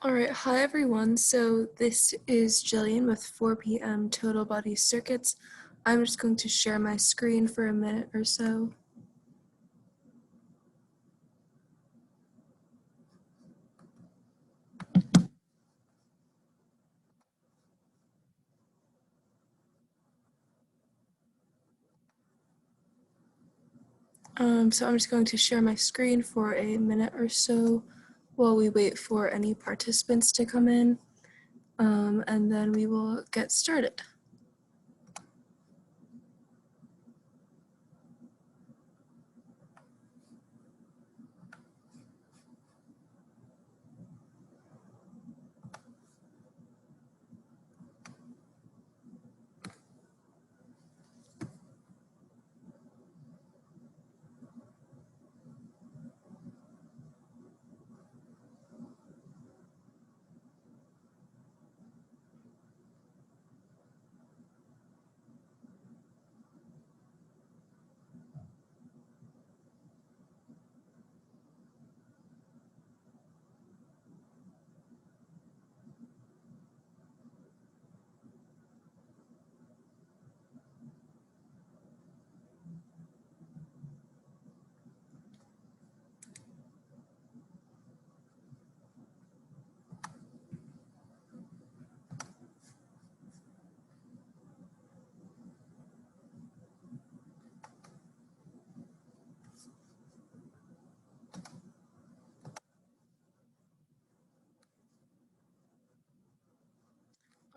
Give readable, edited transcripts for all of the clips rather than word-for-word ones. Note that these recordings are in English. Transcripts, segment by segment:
All right, hi everyone. So this is Jillian with 4 p.m. Total Body Circuits. I'm just going to share my screen for a minute or so. So I'm just going to share my screen for a minute or so while we wait for any participants to come in, and then we will get started.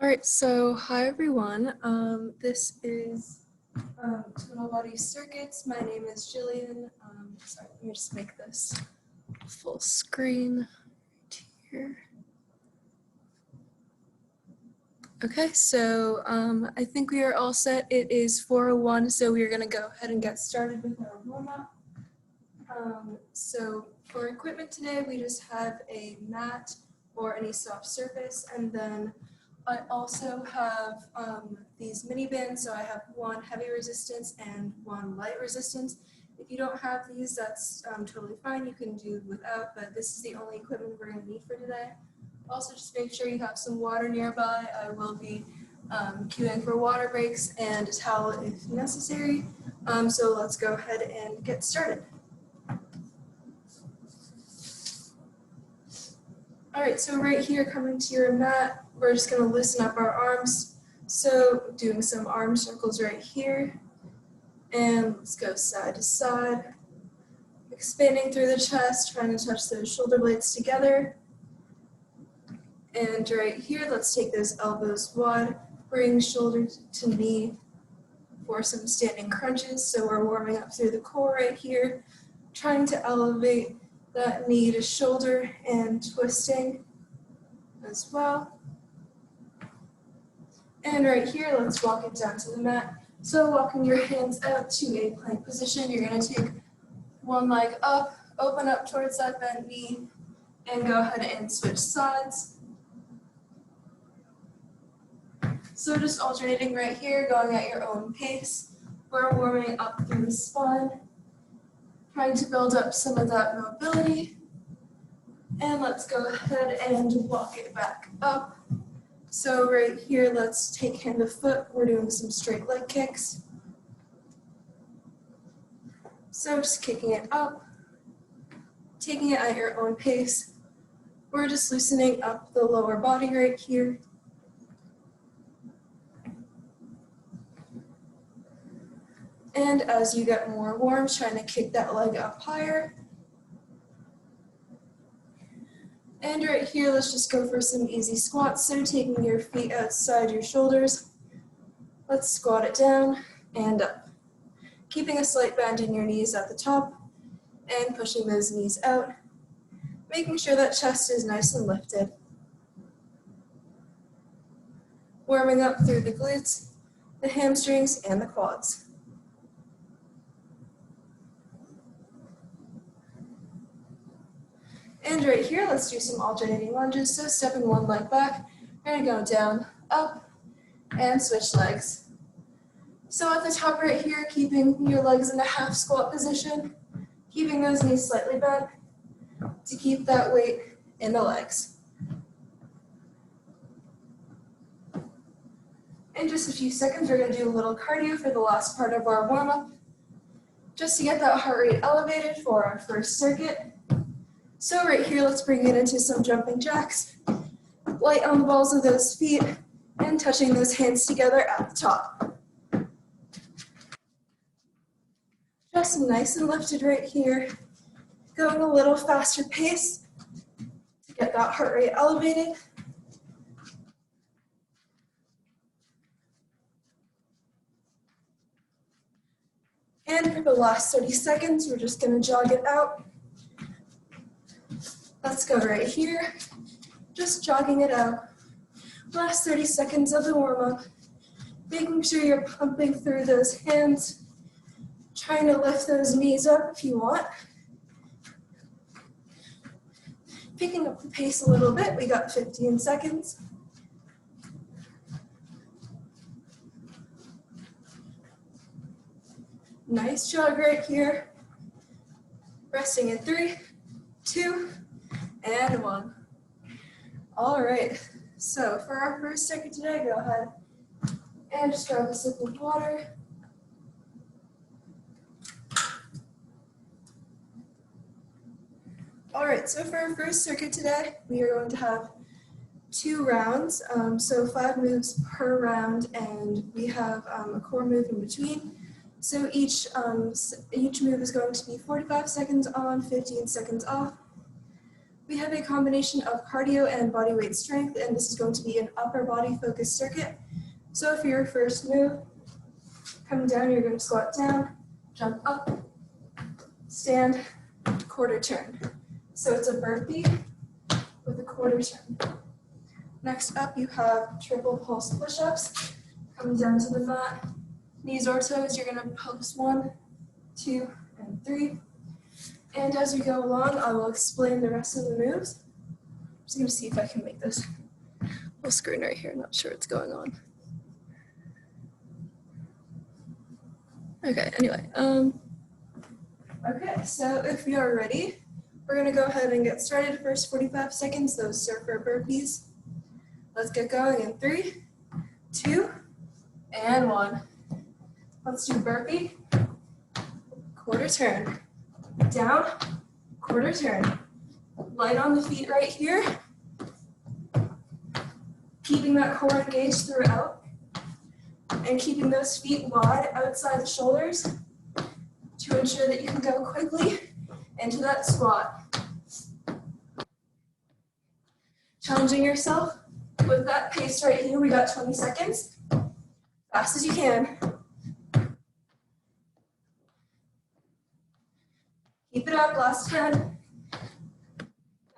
All right, so hi everyone. This is Total Body Circuits. My name is Jillian. Sorry, let me just make this full screen right here. Okay, so I think we are all set. It is 4:01, so we are going to go ahead and get started with our warm-up. So for equipment today, we just have a mat or any soft surface, and then I also have these mini bands, so I have one heavy resistance and one light resistance. If you don't have these, that's totally fine. You can do without, but this is the only equipment we're going to need for today. Also, just make sure you have some water nearby. I will be queuing for water breaks and a towel if necessary. So let's go ahead and get started. All right, so right here, coming to your mat, we're just going to loosen up our arms. So doing some arm circles right here. And let's go side to side. Expanding through the chest, trying to touch those shoulder blades together. And right here, let's take those elbows wide, bring shoulder to knee for some standing crunches. So we're warming up through the core right here, trying to elevate that knee to shoulder and twisting as well. And right here, let's walk it down to the mat. So walking your hands out to a plank position, you're going to take one leg up, open up towards that bent knee, and go ahead and switch sides. So just alternating right here, going at your own pace. We're warming up through the spine, trying to build up some of that mobility. And let's go ahead and walk it back up. So right here, let's take hand to foot. We're doing some straight leg kicks. So just kicking it up, taking it at your own pace. We're just loosening up the lower body right here. And as you get more warm, trying to kick that leg up higher. And right here, let's just go for some easy squats. So taking your feet outside your shoulders, let's squat it down and up. Keeping a slight bend in your knees at the top and pushing those knees out, making sure that chest is nice and lifted. Warming up through the glutes, the hamstrings, and the quads. And right here, let's do some alternating lunges. So stepping one leg back, we're gonna go down, up, and switch legs. So at the top right here, keeping your legs in a half squat position, keeping those knees slightly bent to keep that weight in the legs. In just a few seconds, we're going to do a little cardio for the last part of our warm-up, just to get that heart rate elevated for our first circuit. So right here, let's bring it into some jumping jacks, light on the balls of those feet, and touching those hands together at the top. Just nice and lifted right here, going a little faster pace to get that heart rate elevated. And for the last 30 seconds, we're just going to jog it out. Let's go right here, just jogging it out. Last 30 seconds of the warm-up, making sure you're pumping through those hands, trying to lift those knees up if you want. Picking up the pace a little bit, we got 15 seconds. Nice jog right here. Resting in 3, 2, and 1. All right, so for our first circuit today, go ahead and just grab a sip of water. All right, so for our first circuit today, we are going to have 2 rounds, so 5 moves per round, and we have a core move in between. So each move is going to be 45 seconds on, 15 seconds off. We have a combination of cardio and body weight strength, and this is going to be an upper body focused circuit. So for your first move, coming down, you're going to squat down, jump up, stand, quarter turn. So it's a burpee with a quarter turn. Next up, you have triple pulse push-ups. Coming down to the mat, knees or toes, you're going to pulse 1, 2, and 3. And as we go along, I will explain the rest of the moves. I'm just going to see if I can make this little screen right here. Not sure what's going on. Okay, anyway. Okay, so if we are ready, we're going to go ahead and get started. First 45 seconds, those surfer burpees. Let's get going in 3, 2, and 1. Let's do burpee, quarter turn, down, quarter turn. Light on the feet right here. Keeping that core engaged throughout and keeping those feet wide outside the shoulders to ensure that you can go quickly into that squat. Challenging yourself with that pace right here. We got 20 seconds. Fast as you can. Keep it up, last 10.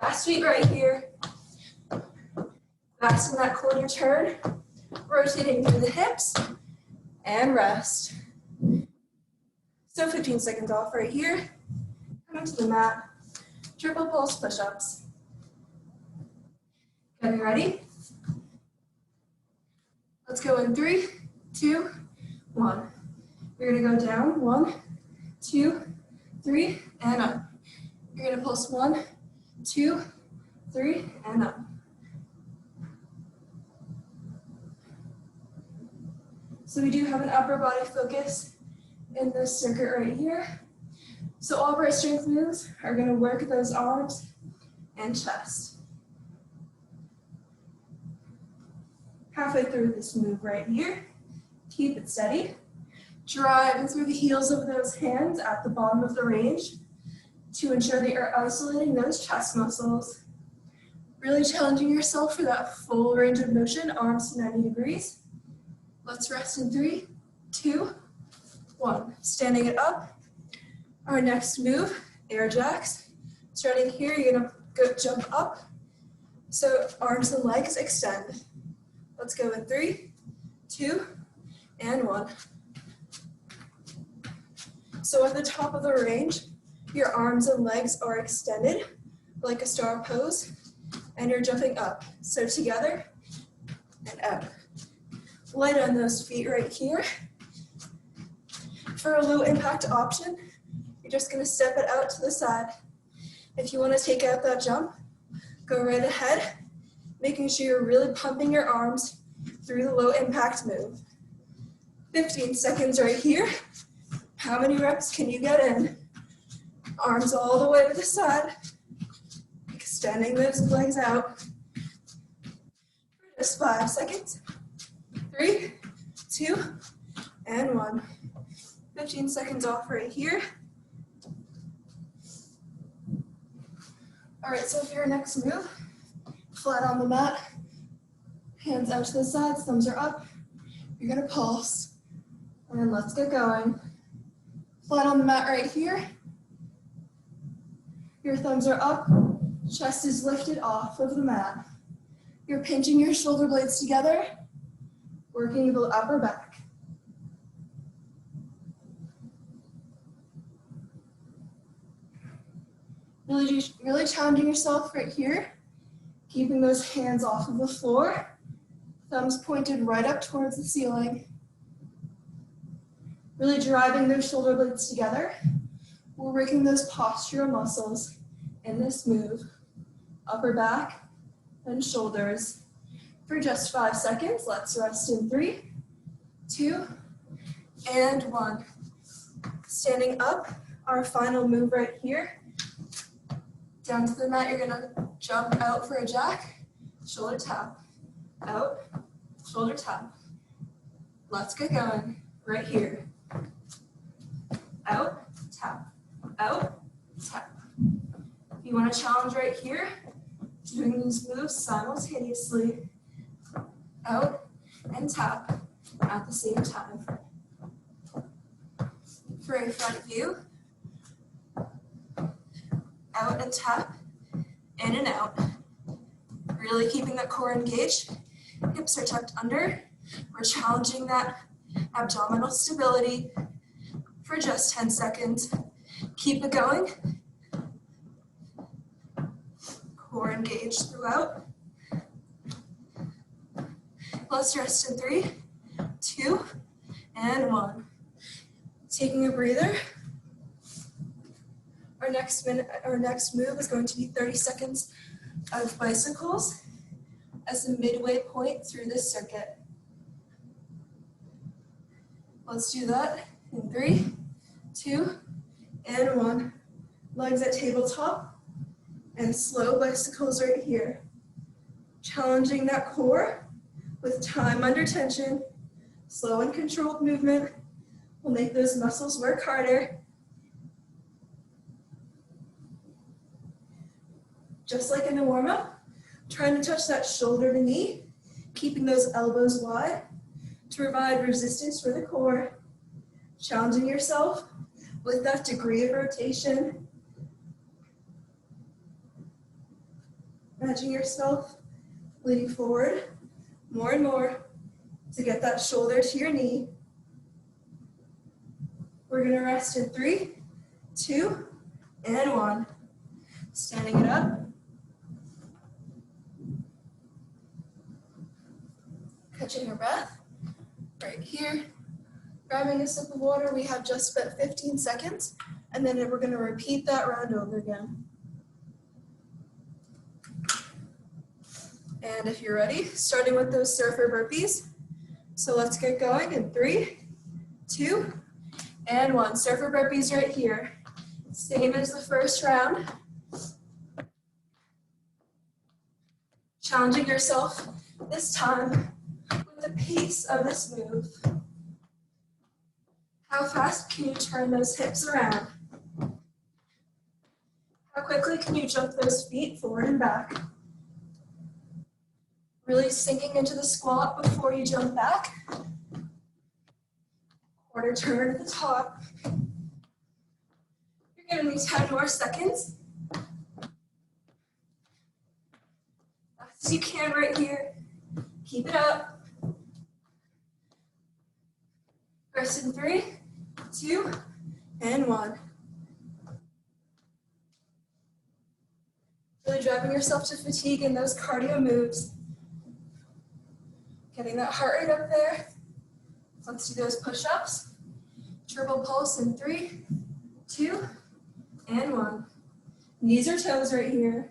Fast feet right here. Fast in that quarter turn. Rotating through the hips. And rest. So 15 seconds off right here. Coming to the mat. Triple pulse push-ups. Getting ready? Let's go in 3, 2, 1. We're going to go down. 1, 2, 3, and up. You're going to pulse 1, 2, 3, and up. So we do have an upper body focus in this circuit right here. So all of our strength moves are going to work those arms and chest. Halfway through this move right here, keep it steady. Driving through the heels of those hands at the bottom of the range to ensure that you're isolating those chest muscles. Really challenging yourself for that full range of motion, arms to 90 degrees. Let's rest in 3, 2, 1. Standing it up. Our next move, air jacks. Starting here, you're gonna go jump up. So arms and legs extend. Let's go in 3, 2, and 1. So at the top of the range, your arms and legs are extended like a star pose, and you're jumping up. So together and out. Light on those feet right here. For a low impact option, you're just gonna step it out to the side. If you wanna take out that jump, go right ahead, making sure you're really pumping your arms through the low impact move. 15 seconds right here. How many reps can you get in? Arms all the way to the side. Extending those legs out. For just 5 seconds. 3, 2, and 1. 15 seconds off right here. All right, so for your next move, flat on the mat, hands out to the sides, thumbs are up. You're gonna pulse, and then let's get going. Flat on the mat right here. Your thumbs are up, chest is lifted off of the mat. You're pinching your shoulder blades together, working the upper back. Really challenging yourself right here, keeping those hands off of the floor, thumbs pointed right up towards the ceiling. Really driving those shoulder blades together. We're working those postural muscles in this move, upper back and shoulders. For just 5 seconds, let's rest in 3, 2, and 1. Standing up, our final move right here. Down to the mat, you're gonna jump out for a jack, shoulder tap, out, shoulder tap. Let's get going, right here. Out, tap, out, tap. If you wanna challenge right here, doing these moves simultaneously, out and tap at the same time. For a front view, out and tap, in and out. Really keeping that core engaged. Hips are tucked under. We're challenging that abdominal stability for just 10 seconds. Keep it going. Core engaged throughout. Let's rest in 3, 2, and 1. Taking a breather. Our next move is going to be 30 seconds of bicycles as the midway point through this circuit. Let's do that in 3, 2, and 1. Legs at tabletop and slow bicycles right here. Challenging that core with time under tension. Slow and controlled movement will make those muscles work harder. Just like in the warm-up, trying to touch that shoulder to knee, keeping those elbows wide to provide resistance for the core, challenging yourself with that degree of rotation, imagine yourself leaning forward more and more to get that shoulder to your knee. We're gonna rest in 3, 2, and 1. Standing it up. Catching your breath right here. Grabbing a sip of water. We have just spent 15 seconds, and then we're going to repeat that round over again. And if you're ready, starting with those surfer burpees. So let's get going in 3, 2, and 1. Surfer burpees right here. Same as the first round. Challenging yourself this time with the pace of this move. How fast can you turn those hips around? How quickly can you jump those feet forward and back? Really sinking into the squat before you jump back. Quarter turn at the top. You're gonna need 10 more seconds. As you can right here. Keep it up. Rest in 3, 2, and 1. Really driving yourself to fatigue in those cardio moves. Getting that heart rate up there. Let's do those push-ups. Triple pulse in 3, 2, and 1. Knees or toes right here.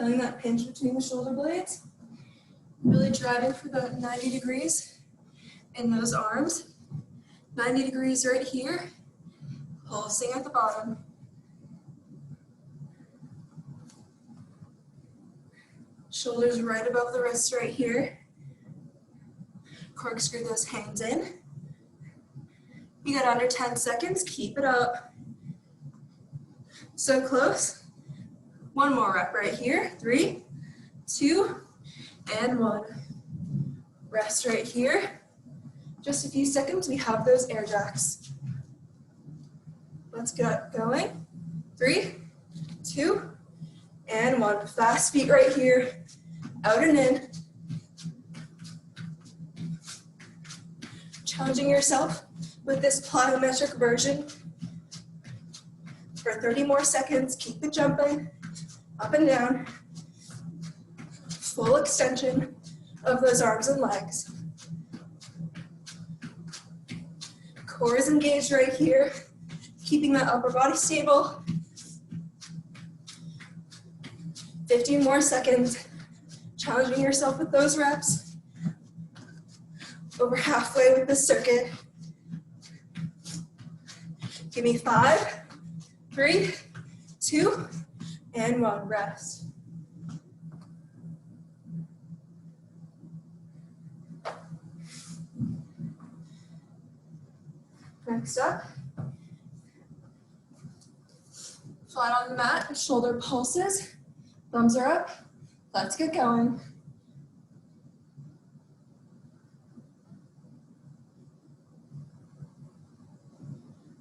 Feeling that pinch between the shoulder blades. Really driving for the 90 degrees in those arms. 90 degrees right here, pulsing at the bottom. Shoulders right above the wrists right here. Corkscrew those hands in. You got under 10 seconds, keep it up. So close. One more rep right here. 3, 2, and 1. Rest right here. Just a few seconds, we have those air jacks. Let's get going. 3, 2, and 1. Fast feet right here. Out and in. Challenging yourself with this plyometric version for 30 more seconds. Keep it jumping, up and down. Full extension of those arms and legs. Core is engaged right here, keeping that upper body stable. 15 more seconds. Challenging yourself with those reps. Over halfway with the circuit. Give me 5, 3, 2, and 1. Rest. Next up, flat on the mat, shoulder pulses, thumbs are up. Let's get going.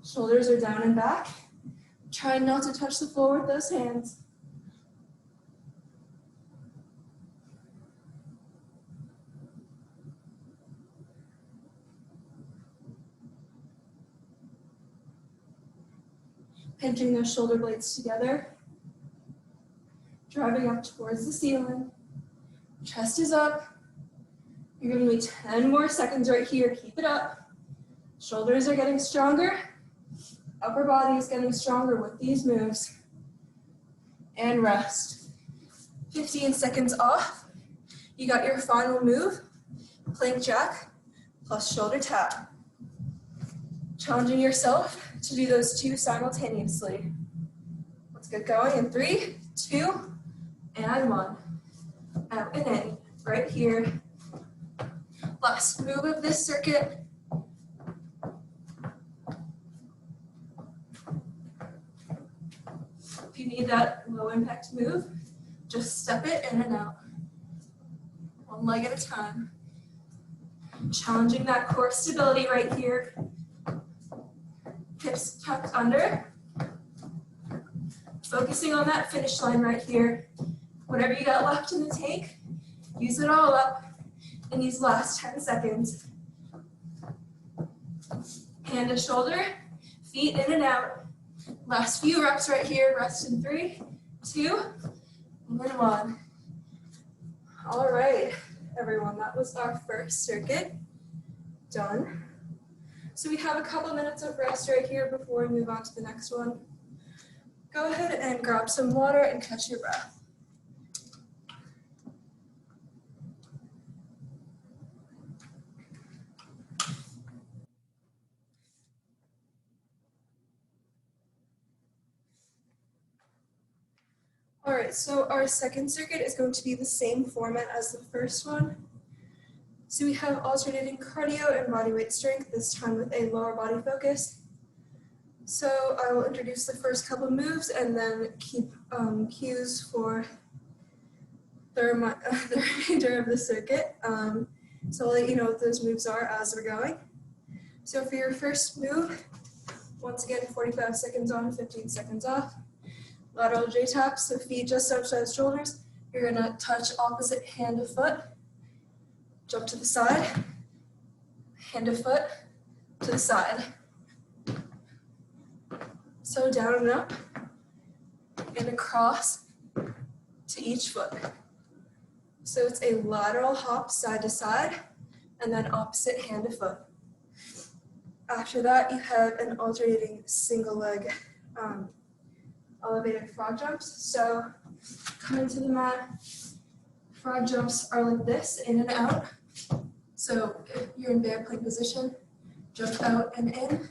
Shoulders are down and back. Try not to touch the floor with those hands. Pinching those shoulder blades together. Driving up towards the ceiling. Chest is up. You're giving me 10 more seconds right here. Keep it up. Shoulders are getting stronger. Upper body is getting stronger with these moves. And rest. 15 seconds off. You got your final move. Plank jack plus shoulder tap. Challenging yourself to do those two simultaneously. Let's get going in 3, 2, and 1. Out and in, right here. Last move of this circuit. If you need that low impact move, just step it in and out. One leg at a time. Challenging that core stability right here. Hips tucked under. Focusing on that finish line right here. Whatever you got left in the tank, use it all up in these last 10 seconds. Hand to shoulder, feet in and out. Last few reps right here. Rest in 3, 2, and 1. All right, everyone, that was our first circuit done. So we have a couple minutes of rest right here before we move on to the next one. Go ahead and grab some water and catch your breath. All right, so our second circuit is going to be the same format as the first one. So we have alternating cardio and body weight strength, this time with a lower body focus. So I will introduce the first couple moves and then keep cues for the remainder of the circuit. So I'll let you know what those moves are as we're going. So for your first move, once again, 45 seconds on, 15 seconds off. Lateral J taps, so feet just outside shoulders. You're gonna touch opposite hand to foot. Jump to the side, hand to foot, to the side. So down and up, and across to each foot. So it's a lateral hop side to side, and then opposite hand to foot. After that, you have an alternating single leg elevated frog jumps. So Coming to the mat. Frog jumps are like this, in and out. So if you're in bear plank position, jump out and in,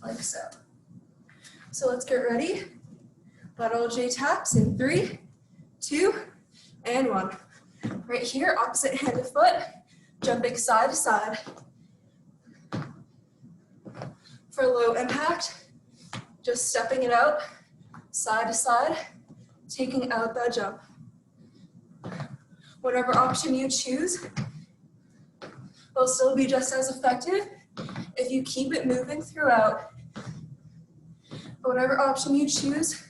like so. So let's get ready. Lateral J taps in 3, 2, and 1. Right here, opposite hand to foot, jumping side to side. For low impact, just stepping it out, side to side, taking out that jump. Whatever option you choose will still be just as effective if you keep it moving throughout. Whatever option you choose,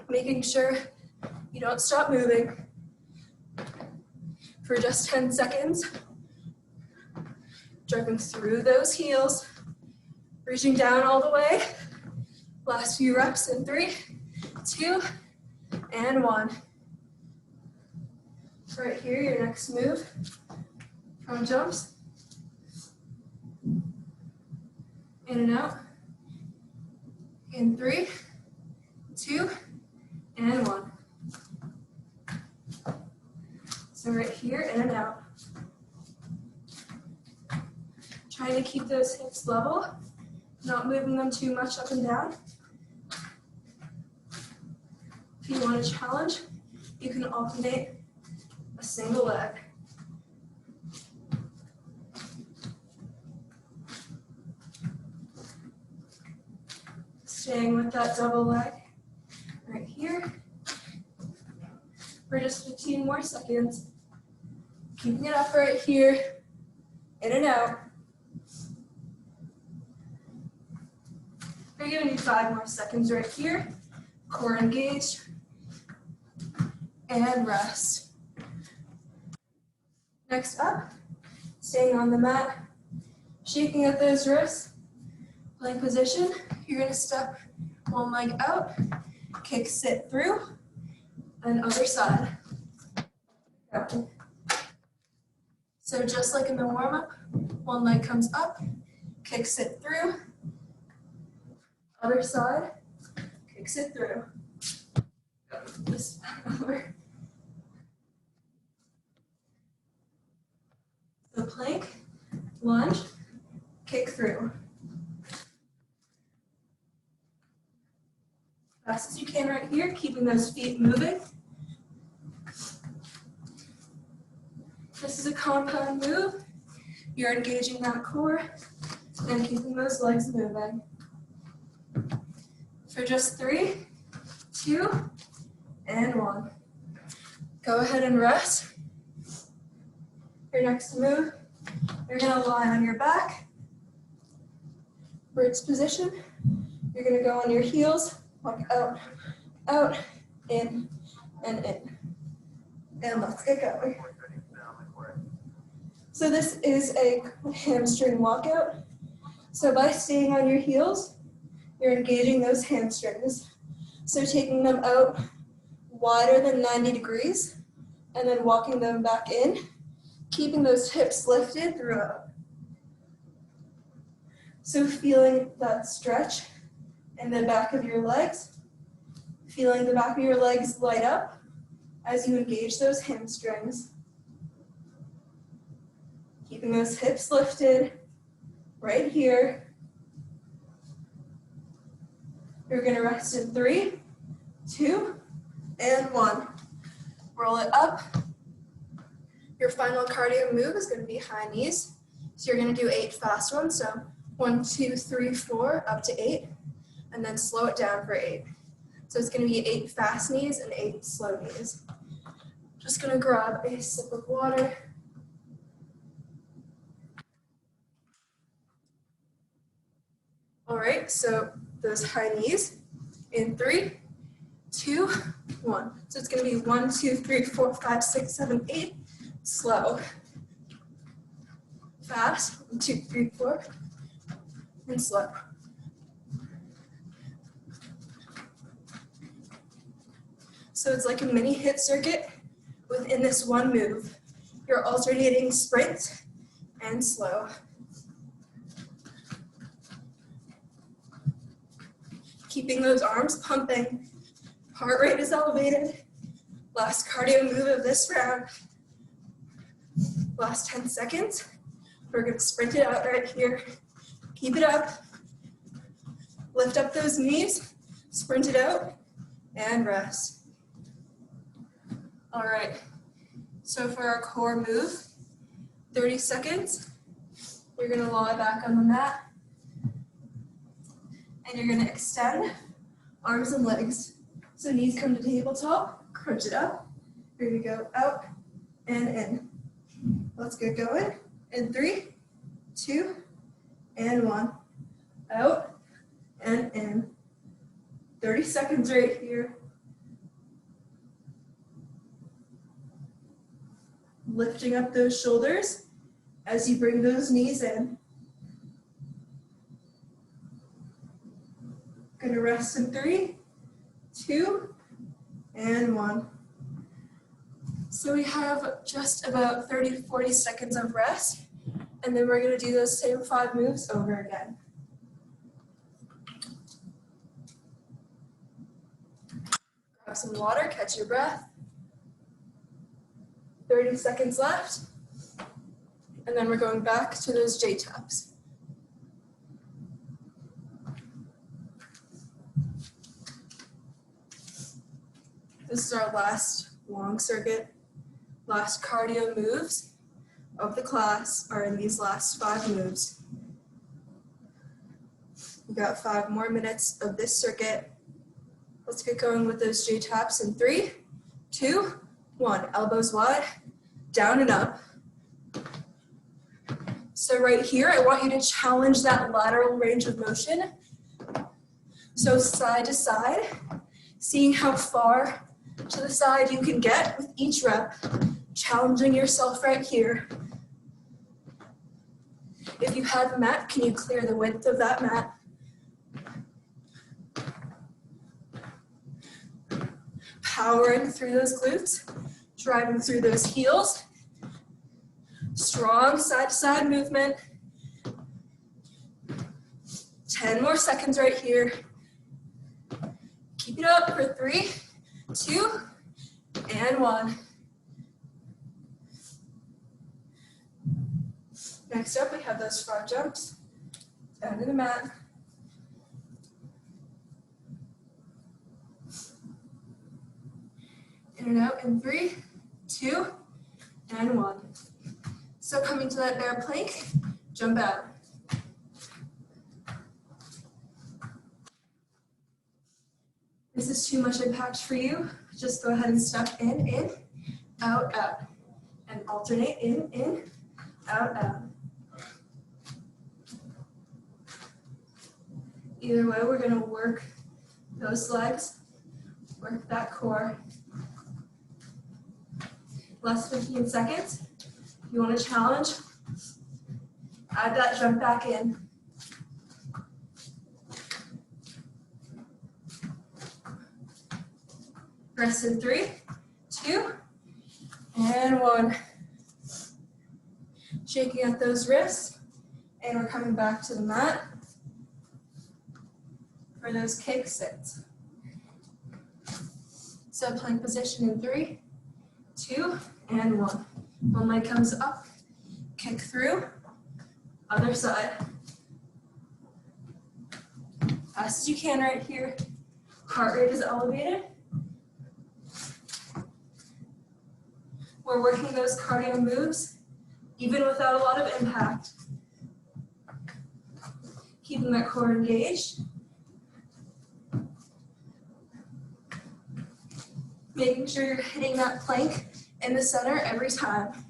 making sure you don't stop moving for just 10 seconds. Jumping through those heels, reaching down all the way. Last few reps in 3, 2, and 1. Right here, your next move, front jumps. In and out. In 3, 2, and 1. So right here, in and out. Trying to keep those hips level, not moving them too much up and down. If you want to challenge, you can alternate a single leg. Staying with that double leg right here for just 15 more seconds. Keeping it up right here, in and out. We're giving you 5 more seconds right here. Core engaged, and rest. Next up, staying on the mat, shaking out those wrists, plank position. You're gonna step one leg out, kick, sit through, and other side. So just like in the warm-up, one leg comes up, kick, sit through, other side, kick, sit through. This over. So plank, lunge, kick through. Fast as you can right here, keeping those feet moving. This is a compound move. You're engaging that core and keeping those legs moving. For just 3, 2, and 1. Go ahead and rest. Your next move, you're gonna lie on your back. Bridge position. You're gonna go on your heels, walk out, out, in, and in. And let's get going. So this is a hamstring walkout. So by staying on your heels, you're engaging those hamstrings. So taking them out wider than 90 degrees and then walking them back in, keeping those hips lifted throughout. So feeling that stretch in the back of your legs, feeling the back of your legs light up as you engage those hamstrings. Keeping those hips lifted right here. You're gonna rest in 3, 2, and 1. Roll it up. Your final cardio move is gonna be high knees. So you're gonna do 8 fast ones. So 1, 2, 3, 4, up to 8, and then slow it down for 8. So it's gonna be 8 fast knees and 8 slow knees. Just gonna grab a sip of water. All right, so those high knees in 3, 2, 1. So it's gonna be 1, 2, 3, 4, 5, 6, 7, 8. Slow. Fast. 1, 2, 3, 4. And slow. So it's like a mini hit circuit within this one move. You're alternating sprint and slow. Keeping those arms pumping. Heart rate is elevated. Last cardio move of this round. Last 10 seconds. We're gonna sprint it out right here. Keep it up. Lift up those knees, sprint it out, and rest. All right, so for our core move, 30 seconds, you're gonna lie back on the mat, and you're gonna extend arms and legs. So knees come to tabletop, crunch it up. You're gonna go out and in. Let's get going. In 3, 2, and 1. Out and in. 30 seconds right here. Lifting up those shoulders as you bring those knees in. Gonna rest in 3, 2, and 1. So we have just about 30 to 40 seconds of rest, and then we're gonna do those same 5 moves over again. Grab some water, catch your breath. 30 seconds left, and then we're going back to those J-taps. This is our last long circuit. Last cardio moves of the class are in these last 5 moves. We've got 5 more minutes of this circuit. Let's get going with those J-taps in 3, 2, 1. Elbows wide, down and up. So right here, I want you to challenge that lateral range of motion. So side to side, seeing how far to the side you can get with each rep, challenging yourself right here. If you have a mat, can you clear the width of that mat? Powering through those glutes, driving through those heels. Strong side-to-side movement. 10 more seconds right here. Keep it up for 3, 2, and 1. Next up, we have those frog jumps down to the mat. In and out in 3, 2, and 1. So coming to that bear plank, jump out. This is too much impact for you. Just go ahead and step in, out, out. And alternate in, out, out. Either way, we're gonna work those legs, work that core. Last 15 seconds. If you want to challenge, add that jump back in. Rest in 3, 2, and 1. Shaking out those wrists, and we're coming back to the mat for those kick sits. So plank position in 3, 2, and 1. One leg comes up, kick through, other side. Fast as you can right here. Heart rate is elevated. We're working those cardio moves, even without a lot of impact. Keeping that core engaged. Making sure you're hitting that plank in the center every time.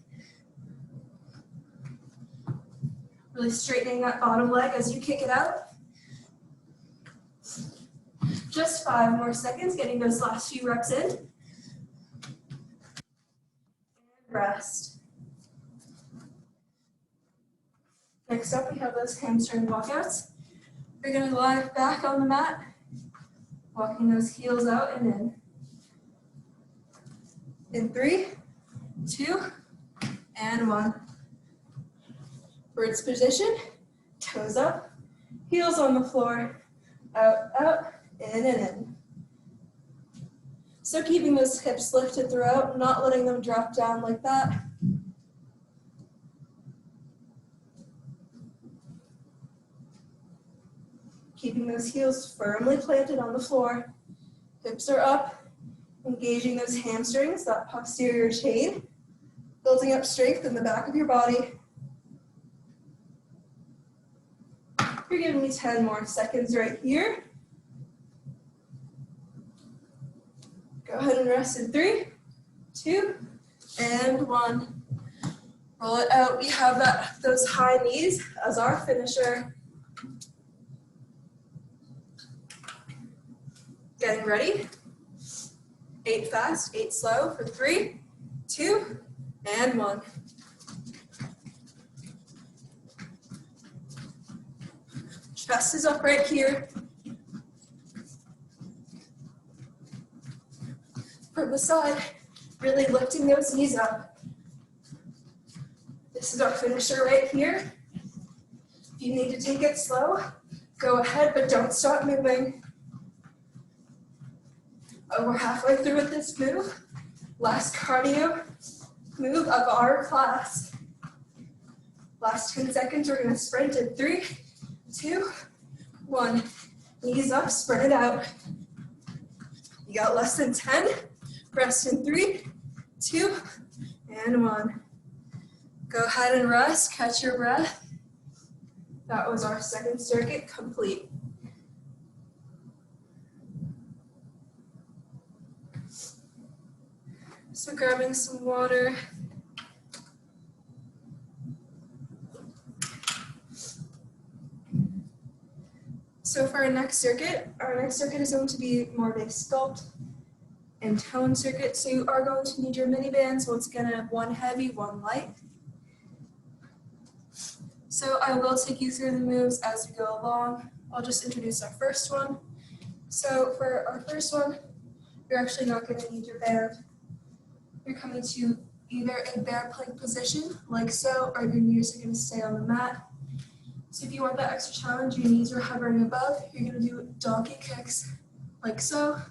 Really straightening that bottom leg as you kick it out. Just 5 more seconds, getting those last few reps in. And rest. Next up, we have those hamstring walkouts. We're gonna lie back on the mat, walking those heels out and in. In 3, 2, and 1. Bird's position, toes up, heels on the floor, out, out, in, and in. So keeping those hips lifted throughout, not letting them drop down like that. Keeping those heels firmly planted on the floor. Hips are up, engaging those hamstrings, that posterior chain, building up strength in the back of your body. You're giving me 10 more seconds right here. Go ahead and rest in 3, 2, and 1. Roll it out. We have those high knees as our finisher. Getting ready. 8 fast, 8 slow for 3, 2, and 1. Chest is up right here. From the side, really lifting those knees up. This is our finisher right here. If you need to take it slow, go ahead, but don't stop moving. Oh, we're halfway through with this move. Last cardio move of our class. Last 10 seconds, we're gonna sprint in 3, 2, 1. Knees up, spread it out. You got less than 10. Rest in 3, 2, and 1. Go ahead and rest, catch your breath. That was our second circuit complete. So grabbing some water. So for our next circuit is going to be more of a sculpt and tone circuit. So you are going to need your mini bands. Once again, I have 1 heavy, 1 light. So I will take you through the moves as we go along. I'll just introduce our first one. So for our first one, you're actually not going to need your band. You're coming to either a bear plank position, like so, or your knees are going to stay on the mat. So if you want that extra challenge, your knees are hovering above, you're going to do donkey kicks, like so,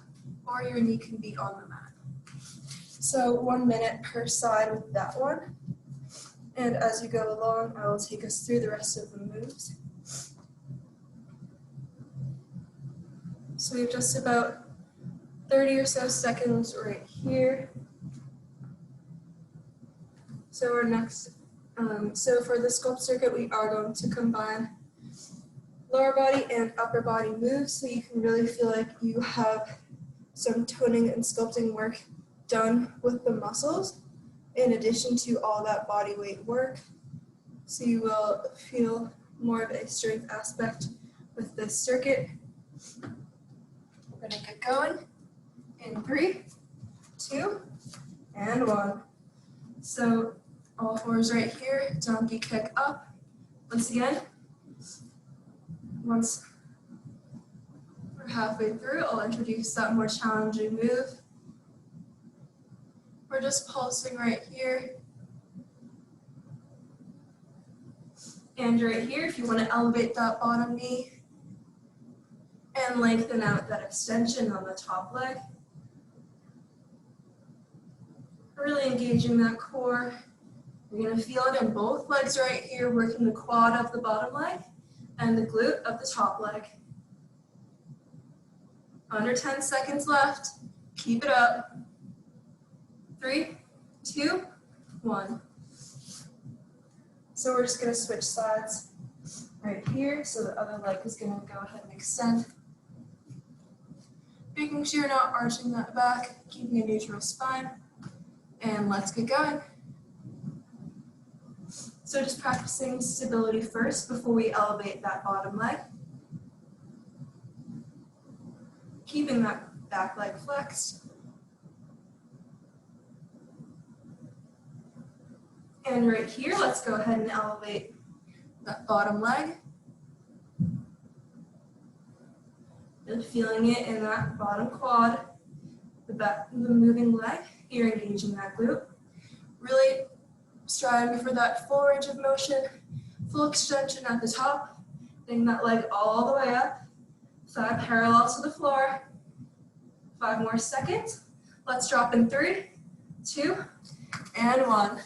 or your knee can be on the mat. So 1 minute per side with that one. And as you go along, I will take us through the rest of the moves. So we have just about 30 or so seconds right here. So our next, so for the sculpt circuit, we are going to combine lower body and upper body moves so you can really feel like you have some toning and sculpting work done with the muscles in addition to all that body weight work. So you will feel more of a strength aspect with this circuit. We're gonna get going in 3, 2, and 1. So all fours right here, donkey kick up. Once again, once we're halfway through, I'll introduce that more challenging move. We're just pulsing right here. And right here, if you want to elevate that bottom knee and lengthen out that extension on the top leg. Really engaging that core. You're going to feel it in both legs right here, working the quad of the bottom leg and the glute of the top leg. Under 10 seconds left. Keep it up. 3, 2, 1. So we're just going to switch sides right here. So the other leg is going to go ahead and extend. Making sure you're not arching that back, keeping a neutral spine. And let's get going. So just practicing stability first before we elevate that bottom leg. Keeping that back leg flexed. And right here, let's go ahead and elevate that bottom leg. And feeling it in that bottom quad, the moving leg. You're engaging that glute. Really striving for that full range of motion, full extension at the top. Bring that leg all the way up. Thigh parallel to the floor. 5 more seconds. Let's drop in 3, 2, and 1.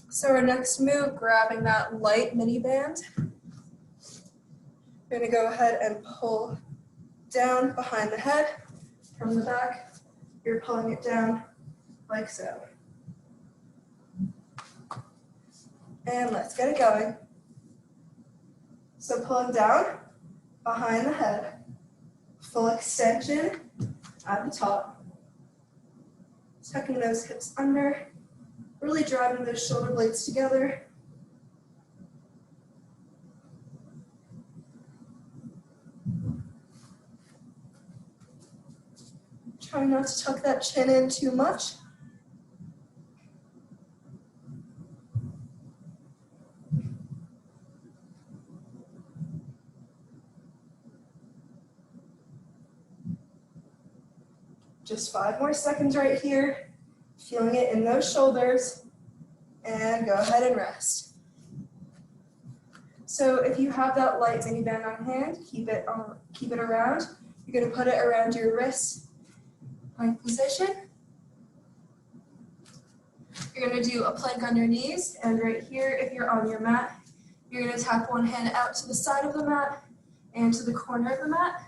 So our next move, grabbing that light mini band, you're going to go ahead and pull down behind the head from the back. You're pulling it down like so. And let's get it going. So pulling down behind the head, full extension at the top, tucking those hips under, really driving those shoulder blades together. Try not to tuck that chin in too much. Just 5 more seconds right here. Feeling it in those shoulders. And go ahead and rest. So if you have that light mini band on hand, keep it around. You're going to put it around your wrist. Plank position. You're going to do a plank on your knees, and right here, if you're on your mat, you're going to tap one hand out to the side of the mat and to the corner of the mat,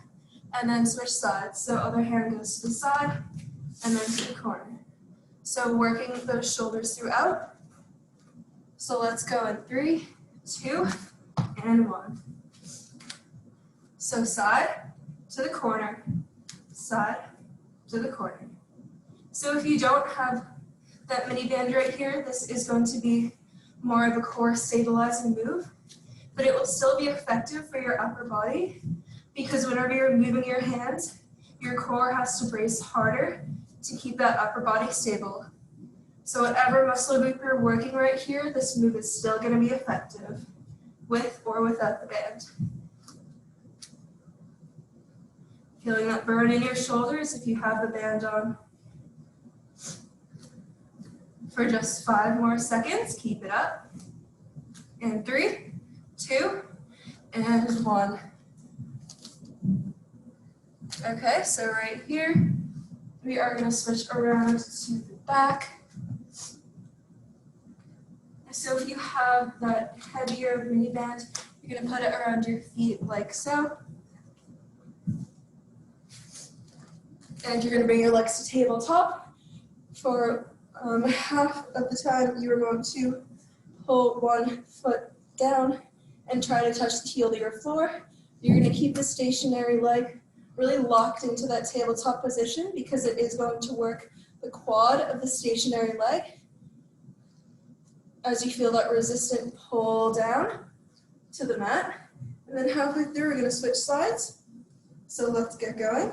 and then switch sides. So other hand goes to the side and then to the corner. So working those shoulders throughout. So let's go in 3, 2, and 1. So side to the corner, side to the corner. So if you don't have that mini band right here, this is going to be more of a core stabilizing move, but it will still be effective for your upper body because whenever you're moving your hands, your core has to brace harder to keep that upper body stable. So whatever muscle group you're working right here, this move is still going to be effective with or without the band. Feeling that burn in your shoulders if you have the band on. For just 5 more seconds, keep it up. And 3, 2, and 1. Okay, so right here, we are going to switch around to the back. So if you have that heavier mini band, you're going to put it around your feet like so. And you're going to bring your legs to tabletop. For half of the time, you are going to pull one foot down and try to touch the heel to your floor. You're going to keep the stationary leg really locked into that tabletop position because it is going to work the quad of the stationary leg. As you feel that resistant pull down to the mat. And then halfway through, we're going to switch sides. So let's get going.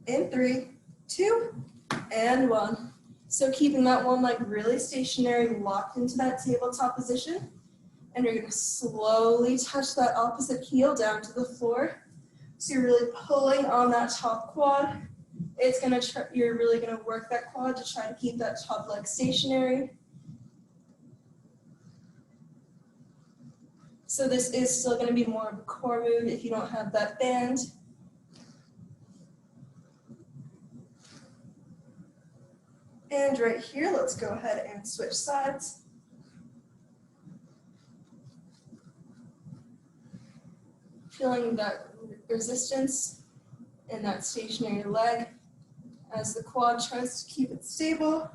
In 3, 2, and 1. So keeping that one leg really stationary, locked into that tabletop position. And you're going to slowly touch that opposite heel down to the floor. So you're really pulling on that top quad. You're really going to work that quad to try to keep that top leg stationary. So this is still going to be more of a core move if you don't have that band. And right here, let's go ahead and switch sides. Feeling that resistance in that stationary leg as the quad tries to keep it stable.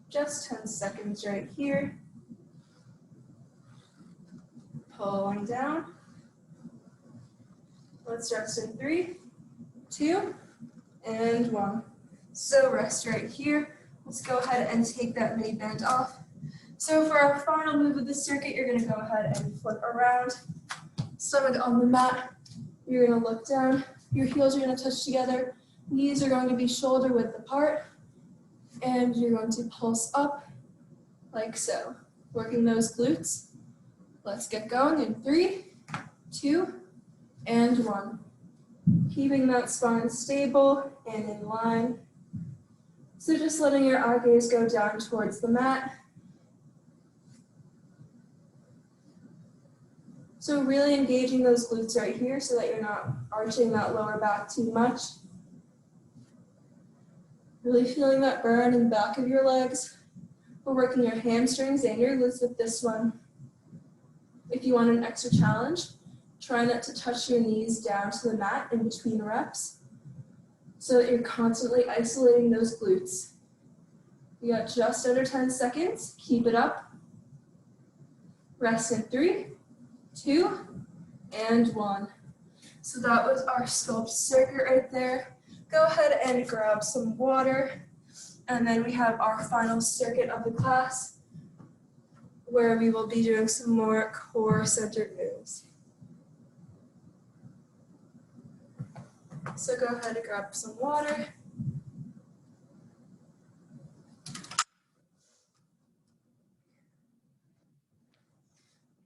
Just 10 seconds right here. Pulling down. Let's rest in 3, 2, and 1. So rest right here. Let's go ahead and take that mini band off. So for our final move of the circuit, you're going to go ahead and flip around. Stomach on the mat. You're going to look down. Your heels are going to touch together. Knees are going to be shoulder width apart. And you're going to pulse up like so. Working those glutes. Let's get going in 3, 2, and 1. Keeping that spine stable and in line. So just letting your eye gaze go down towards the mat. So really engaging those glutes right here so that you're not arching that lower back too much. Really feeling that burn in the back of your legs. We're working your hamstrings and your glutes with this one. If you want an extra challenge, try not to touch your knees down to the mat in between reps so that you're constantly isolating those glutes. You got just under 10 seconds. Keep it up. Rest in 3, 2, and 1. So that was our sculpt circuit right there. Go ahead and grab some water. And then we have our final circuit of the class where we will be doing some more core centered moves. So go ahead and grab some water.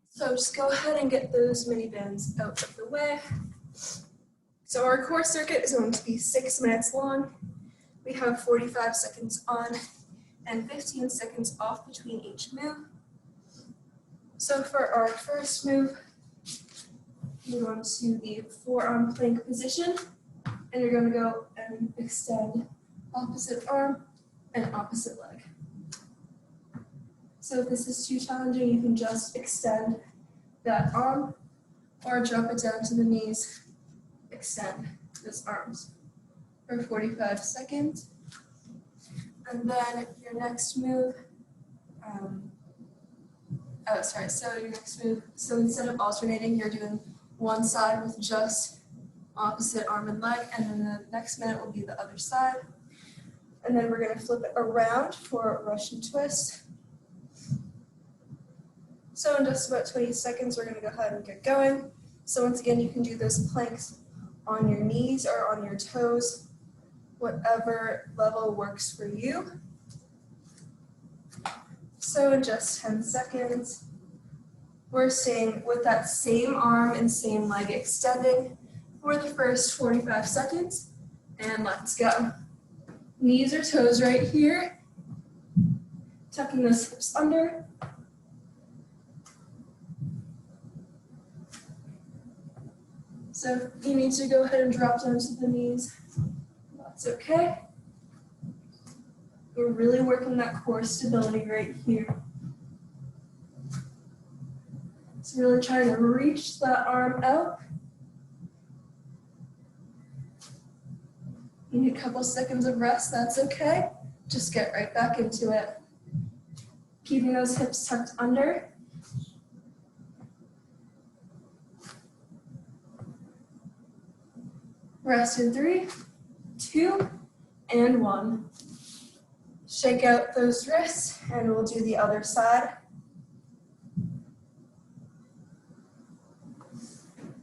So just go ahead and get those mini bends out of the way. So our core circuit is going to be 6 minutes long. We have 45 seconds on and 15 seconds off between each move. So for our first move, you're going to the forearm plank position, and you're going to go and extend opposite arm and opposite leg. So if this is too challenging, you can just extend that arm or drop it down to the knees, extend those arms for 45 seconds. And then your next move, so instead of alternating, you're doing one side with just opposite arm and leg, and then the next minute will be the other side. And then we're going to flip it around for a Russian twist. So in just about 20 seconds, we're going to go ahead and get going. So once again, you can do those planks on your knees or on your toes, whatever level works for you. So in just 10 seconds, we're staying with that same arm and same leg extending for the first 45 seconds, and let's go. Knees or toes right here, tucking those hips under. So if you need to go ahead and drop down to the knees, that's okay. We're really working that core stability right here. So really trying to reach that arm out. You need a couple seconds of rest, that's okay. Just get right back into it. Keeping those hips tucked under. Rest in 3, 2, and 1. Shake out those wrists, and we'll do the other side.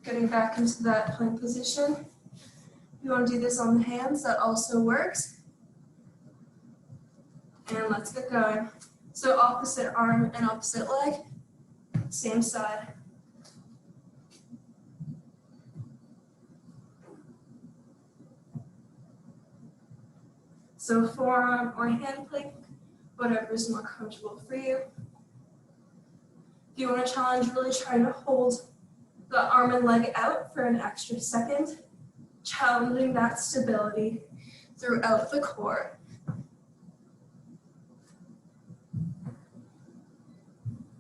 Getting back into that plank position. If you want to do this on the hands, that also works. And let's get going. So opposite arm and opposite leg, same side. So forearm or hand plank, whatever is more comfortable for you. If you want to challenge, really trying to hold the arm and leg out for an extra second, challenging that stability throughout the core.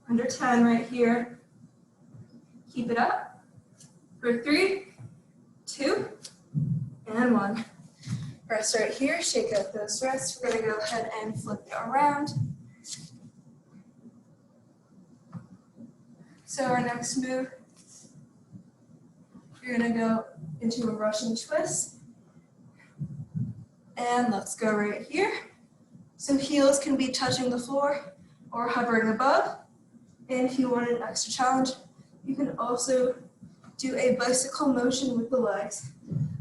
Under 10 right here. Keep it up for 3, 2, and 1. Rest right here, shake out those wrists. We're going to go ahead and flip it around. So our next move, you're going to go into a Russian twist. And let's go right here. So heels can be touching the floor or hovering above. And if you want an extra challenge, you can also do a bicycle motion with the legs.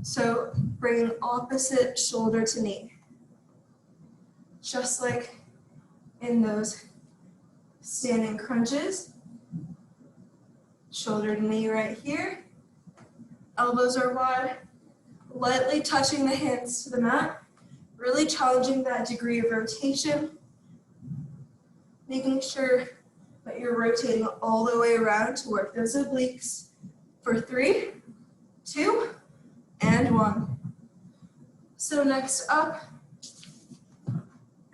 So bring opposite shoulder to knee. Just like in those standing crunches. Shoulder to knee right here. Elbows are wide. Lightly touching the hands to the mat. Really challenging that degree of rotation. Making sure that you're rotating all the way around to work those obliques. For 3, 2, and 1. So next up,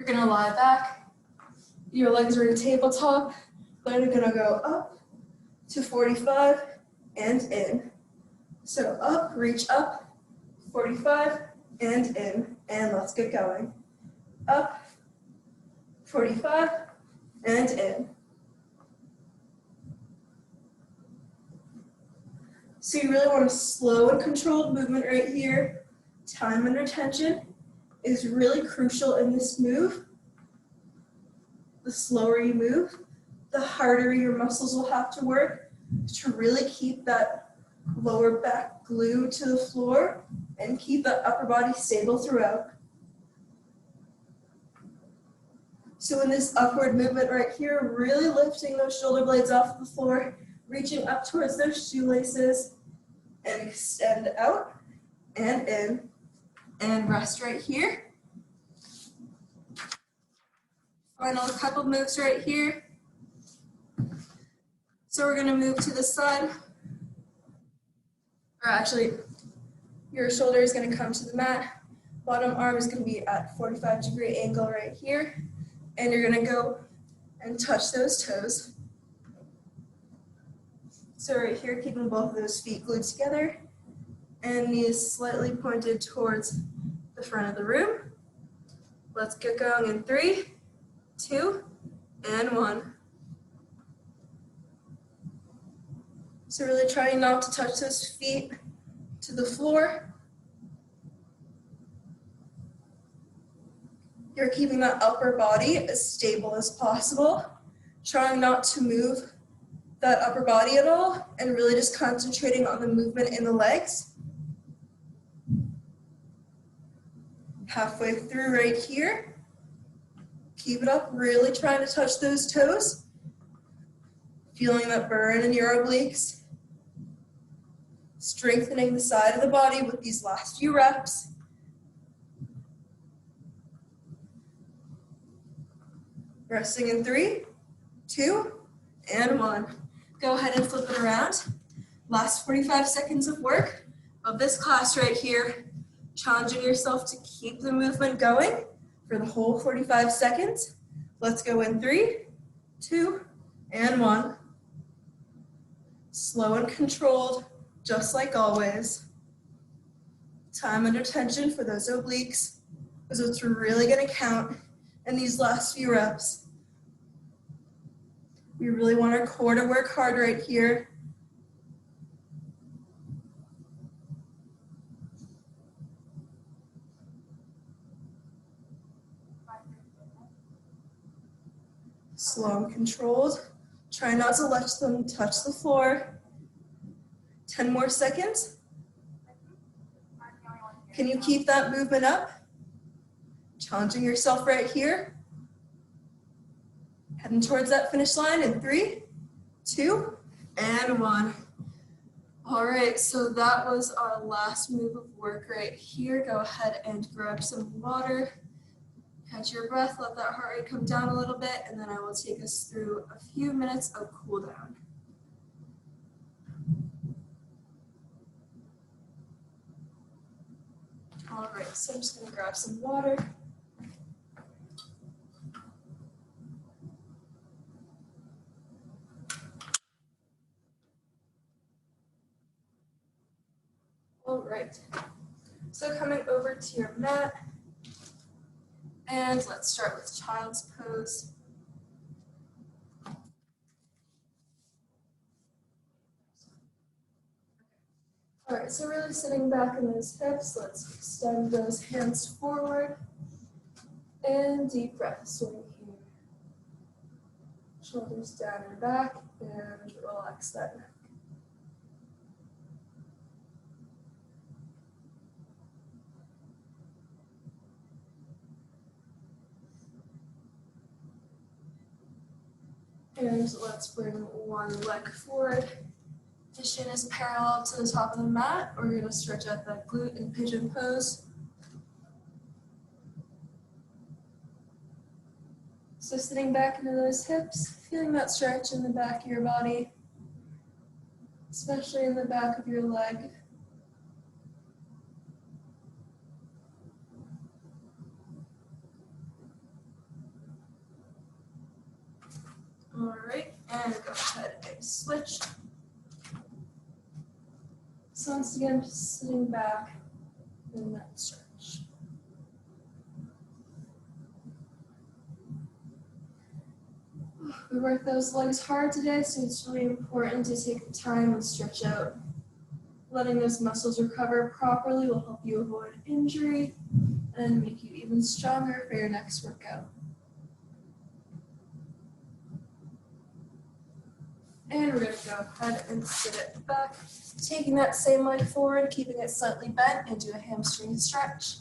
You're gonna lie back. Your legs are in tabletop. Then you're gonna go up to 45 and in. So up, reach up, 45 and in. And let's get going. Up, 45 and in. So you really want a slow and controlled movement right here. Time under tension is really crucial in this move. The slower you move, the harder your muscles will have to work to really keep that lower back glued to the floor and keep that upper body stable throughout. So in this upward movement right here, really lifting those shoulder blades off the floor, reaching up towards those shoelaces, and extend out and in, and rest right here. Final couple moves right here. So we're gonna move to the side, or actually, your shoulder is gonna come to the mat, bottom arm is gonna be at 45-degree angle right here, and you're gonna go and touch those toes. So right here, keeping both of those feet glued together, and knees slightly pointed towards the front of the room. Let's get going in 3, 2, and 1. So really trying not to touch those feet to the floor. You're keeping that upper body as stable as possible, trying not to move that upper body at all, and really just concentrating on the movement in the legs. Halfway through right here. Keep it up, really trying to touch those toes. Feeling that burn in your obliques. Strengthening the side of the body with these last few reps. Resting in 3, 2, and 1. Go ahead and flip it around. Last 45 seconds of work of this class right here. Challenging yourself to keep the movement going for the whole 45 seconds. Let's go in 3, 2, and 1. Slow and controlled, just like always. Time under tension for those obliques, because it's really gonna count in these last few reps. We really want our core to work hard right here. Slow and controlled. Try not to let them touch the floor. 10 more seconds. Can you keep that movement up? Challenging yourself right here. Heading towards that finish line in 3, 2, and 1. All right, so that was our last move of work right here. Go ahead and grab some water. Catch your breath, let that heart rate come down a little bit, and then I will take us through a few minutes of cool down. All right, so I'm just gonna grab some water. All right, so coming over to your mat, and let's start with child's pose. All right, so really sitting back in those hips, let's extend those hands forward, and deep breath, swing here. Shoulders down and back, and relax that neck. And let's bring one leg forward. The shin is parallel to the top of the mat. We're going to stretch out that glute in pigeon pose. So sitting back into those hips, feeling that stretch in the back of your body, especially in the back of your leg. All right, and go ahead and switch. So once again, just sitting back in that stretch. We worked those legs hard today, so it's really important to take the time and stretch out. Letting those muscles recover properly will help you avoid injury and make you even stronger for your next workout. And we're going to go ahead and sit it back, taking that same leg forward, keeping it slightly bent, and do a hamstring stretch.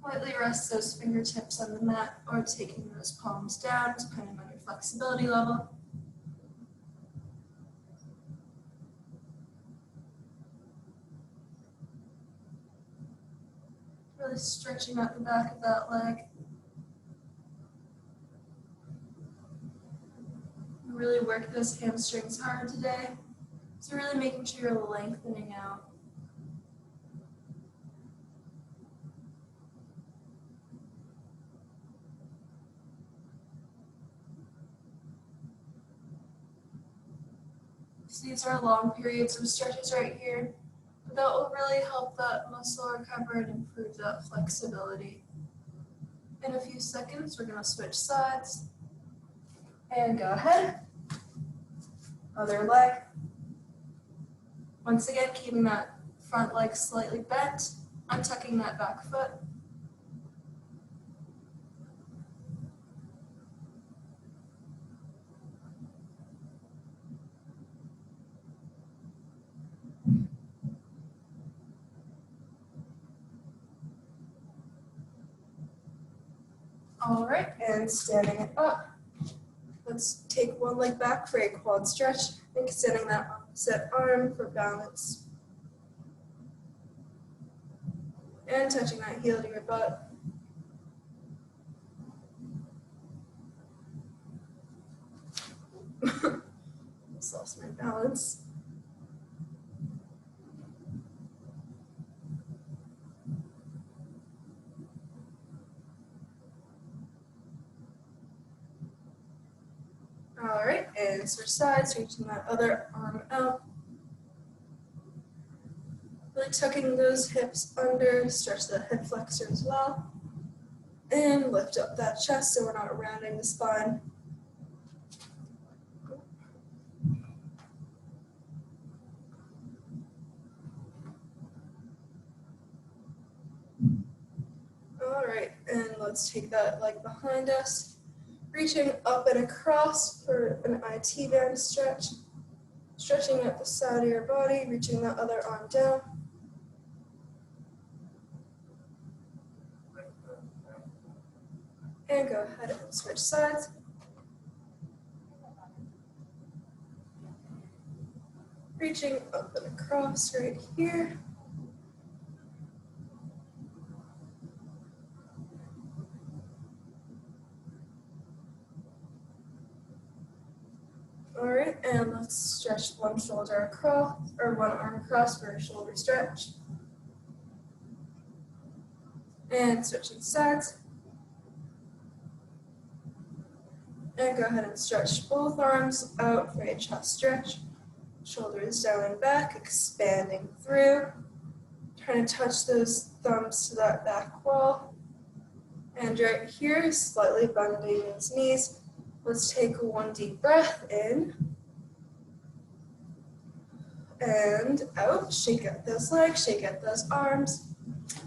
Lightly rest those fingertips on the mat or taking those palms down, depending on your flexibility level. Really stretching out the back of that leg. Really work those hamstrings hard today. So really making sure you're lengthening out. So these are long periods of stretches right here. But that will really help that muscle recover and improve that flexibility. In a few seconds, we're going to switch sides. And go ahead. Other leg. Once again, keeping that front leg slightly bent, untucking that back foot. All right, and standing it up. Let's take one leg back for a quad stretch and extending that opposite arm for balance. And touching that heel to your butt. Just lost my balance. All right, and switch sides, reaching that other arm out. Really tucking those hips under, stretch the hip flexor as well. And lift up that chest so we're not rounding the spine. All right, and let's take that leg behind us. Reaching up and across for an IT band stretch. Stretching at the side of your body, reaching that other arm down. And go ahead and switch sides. Reaching up and across right here. All right, and let's stretch one shoulder across, or one arm across for a shoulder stretch. And switching sides. And go ahead and stretch both arms out for a chest stretch. Shoulders down and back, expanding through. Trying to touch those thumbs to that back wall. And right here, slightly bending those knees. Let's take one deep breath in. And out, shake out those legs, shake out those arms.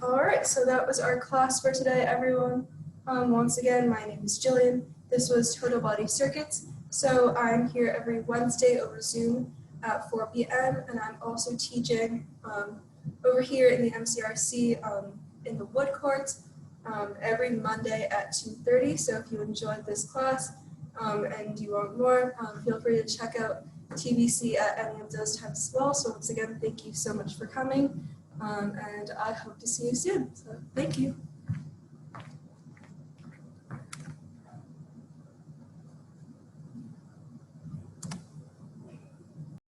All right, so that was our class for today, everyone. Once again, my name is Jillian. This was Total Body Circuits. So I'm here every Wednesday over Zoom at 4 p.m. and I'm also teaching over here in the MCRC in the Wood Court every Monday at 2:30. So if you enjoyed this class and you want more, feel free to check out TBC at any of those times as well. So once again, thank you so much for coming and I hope to see you soon. So thank you.